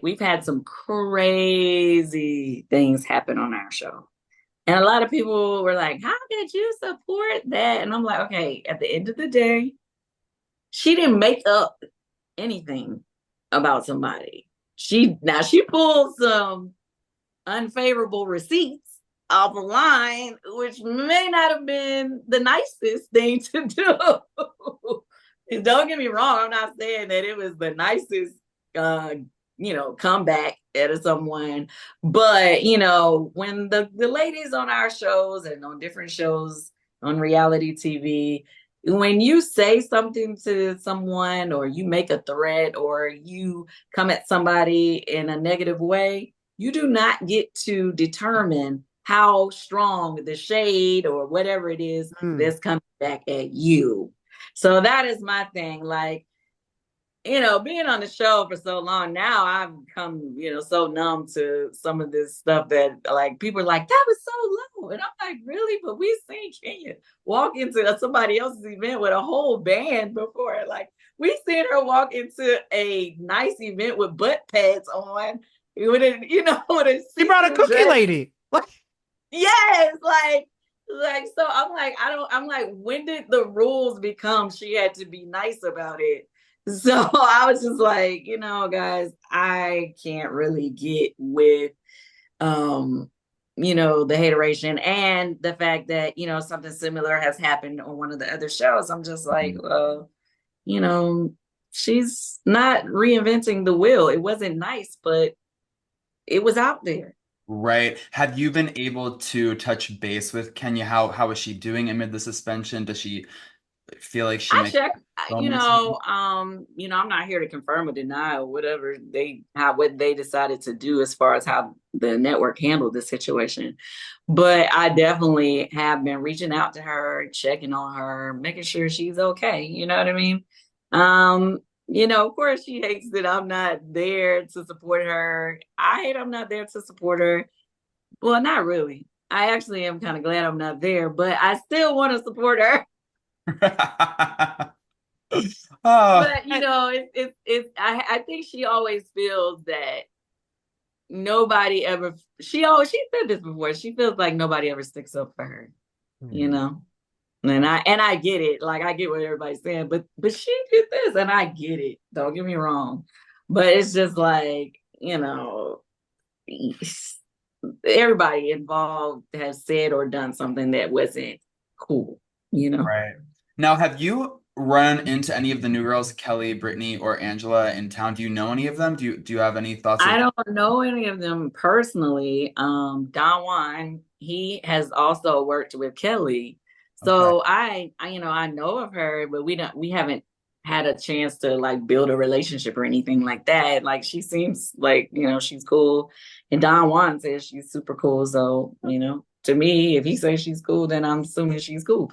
We've had some crazy things happen on our show. And a lot of people were like, how could you support that? And I'm like, okay, at the end of the day, she didn't make up anything about somebody. She pulled some unfavorable receipts off the line, which may not have been the nicest thing to do. Don't get me wrong, I'm not saying that it was the nicest uh comeback at someone, but when the ladies on our shows and on different shows on reality TV, when you say something to someone or you make a threat or you come at somebody in a negative way, you do not get to determine how strong the shade or whatever it is that's coming back at you. So that is my thing. Like, being on the show for so long now, I've become, so numb to some of this stuff that like people are like, that was so low. And I'm like, really? But we've seen Kenya walk into somebody else's event with a whole band before. Like, we've seen her walk into a nice event with butt pads on. With a, with a She brought a cookie dress. lady. What? Yes, like so I'm like, when did the rules become she had to be nice about it? So I was just like, guys, I can't really get with the hateration and the fact that, something similar has happened on one of the other shows. I'm just like, you know, she's not reinventing the wheel. It wasn't nice, but it was out there. Right. Have you been able to touch base with Kenya? How is she doing amid the suspension? Does she feel like she I might check, go missing? I'm not here to confirm or deny or whatever what they decided to do as far as how the network handled the situation. But I definitely have been reaching out to her, checking on her, making sure she's okay. You know what I mean? Of course she hates that I'm not there to support her. I hate I'm not there to support her. Well, not really. I actually am kind of glad I'm not there, but I still want to support her. Oh, But I think she always feels that nobody ever she said this before. She feels like nobody ever sticks up for her, you Hmm. know. And I get it. Like I get what everybody's saying, but she did this and I get it. Don't get me wrong. But it's just like, everybody involved has said or done something that wasn't cool, you know. right. Now, have you run into any of the new girls, Kelly, Brittany, or Angela in town? Do you know any of them? Do you have any thoughts I of? don't know any of them personally. Don Juan, he has also worked with Kelly. Okay. So I know of her, but we haven't had a chance to like build a relationship or anything like that. Like she seems like, she's cool. And Don Juan says she's super cool. So, to me, if he says she's cool, then I'm assuming she's cool.